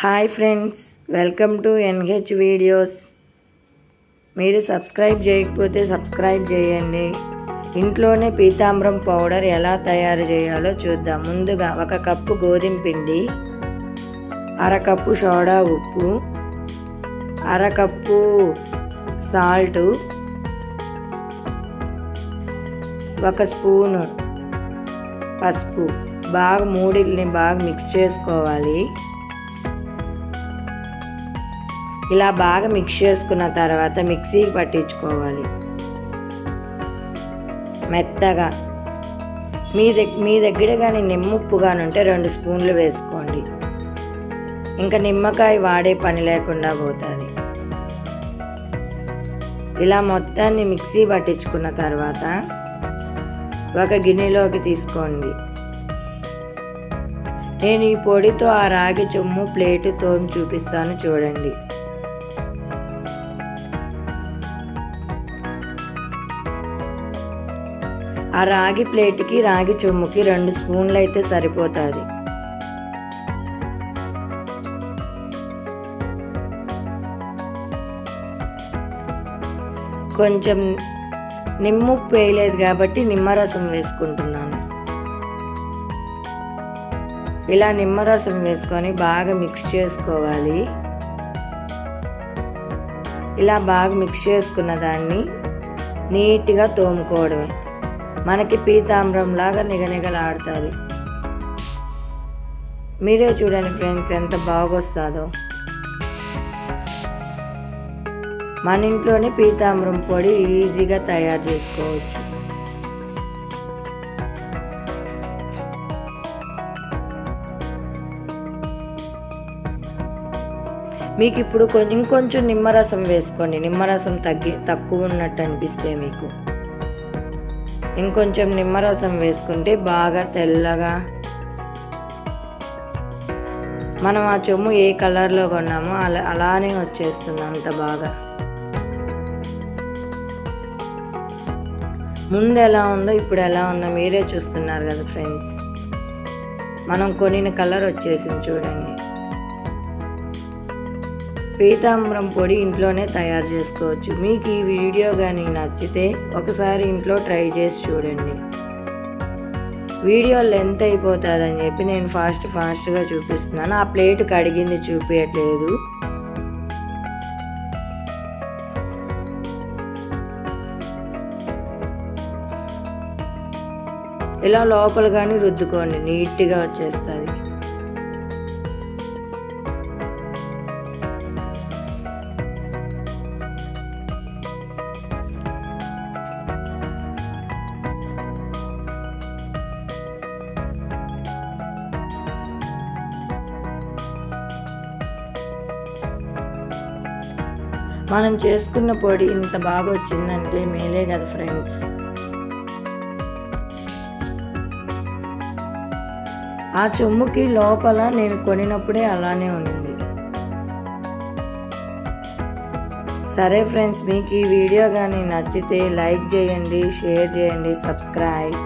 Hi friends, welcome to NH videos. మీరు subscribe చేయకపోతే subscribe చేయండి. ఇంట్లోనే పీతాంబరం పౌడర్ ఎలా తయారు చేయాలో చూద్దాం. ముందుగా 1 కప్పు గోధుమ పిండి, 1/2 కప్పు సోడా ఉప్పు, 1/2 కప్పు సాల్ట్, 1 స్పూను పసుపు బాగా మూడిల్ని బాగా మిక్స్ చేసుకోవాలి. ఇలా బాగా మిక్స్ చేసుకున్న తర్వాత మిక్సీకి పట్టించుకోవాలి మెత్తగా. మీ దగ్గర కానీ నిమ్మప్పు కానీ ఉంటే 2 స్పూన్లు వేసుకోండి. ఇంకా నిమ్మకాయ వాడే పని లేకుండా పోతుంది. ఇలా మొత్తాన్ని మిక్సీ పట్టించుకున్న తర్వాత ఒక గిన్నెలోకి తీసుకోండి. నేను ఈ పొడితో ఆ రాగి చెంబు ప్లేటు తోమి చూపిస్తాను చూడండి. ఆ రాగి ప్లేట్కి రాగి చెంబుకి 2 స్పూన్లు అయితే సరిపోతుంది. కొంచెం నిమ్మప్పు వేయలేదు కాబట్టి నిమ్మరసం వేసుకుంటున్నాను. ఇలా నిమ్మరసం వేసుకొని బాగా మిక్స్ చేసుకోవాలి. ఇలా బాగా మిక్స్ చేసుకున్న దాన్ని నీట్గా తోముకోవడమే. మనకి పీతాంబరం లాగా నిగనిగలాడుతుంది. మీరే చూడండి ఫ్రెండ్స్ ఎంత బాగొస్తుందో. మన ఇంట్లోనే పీతాంబరం పొడి ఈజీగా తయారు చేసుకోవచ్చు. మీకు ఇప్పుడు ఇంకొంచెం నిమ్మరసం వేసుకోండి. నిమ్మరసం తక్కువ ఉన్నట్టు అనిపిస్తే మీకు ఇంకొంచెం నిమ్మరసం వేసుకుంటే బాగా తెల్లగా, మనం ఆ చెమ్ము ఏ కలర్లో కొన్నామో అలానే వచ్చేస్తుంది అంత బాగా. ముందు ఎలా ఉందో ఇప్పుడు ఎలా ఉందో మీరే చూస్తున్నారు కదా ఫ్రెండ్స్. మనం కొనిన కలర్ వచ్చేసింది చూడండి. పీతాంబరం పొడి ఇంట్లోనే తయారు చేసుకోవచ్చు. మీకు ఈ వీడియో కానీ నచ్చితే ఒకసారి ఇంట్లో ట్రై చేసి చూడండి. వీడియో లెంత్ అయిపోతుందని చెప్పి నేను ఫాస్ట్గా చూపిస్తున్నాను. ఆ ప్లేట్ కడిగింది చూపించట్లేదు. ఇలా లోపల కానీ రుద్దుకోండి, నీట్గా వచ్చేస్తుంది. మనం చేసుకున్న పొడి ఇంత బాగా వచ్చిందంటే మేలే కదా ఫ్రెండ్స్. ఆ చెమ్ముకి లోపల నేను కొనినప్పుడే అలానే ఉంది. సరే ఫ్రెండ్స్, మీకు ఈ వీడియో కానీ నచ్చితే లైక్ చేయండి, షేర్ చేయండి, సబ్స్క్రైబ్.